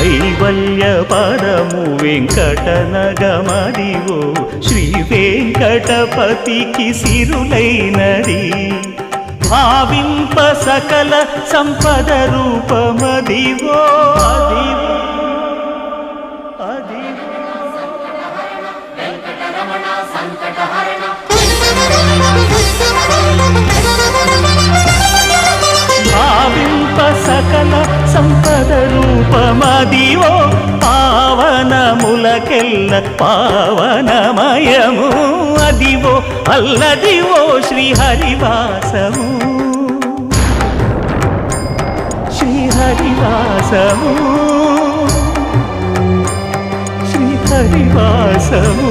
కైవల్య పదము వెంకటనగమదివో శ్రీ వెంకటపతికి సిరులైనది భావింప సకల సంపద రూపమదివో అదివో భావింప సకల సంపద రూపమదివో పావనములకెల్ల పావనమయము అదివో అల్లదివో శ్రీహరివాసము శ్రీహరివాసము శ్రీహరివాసము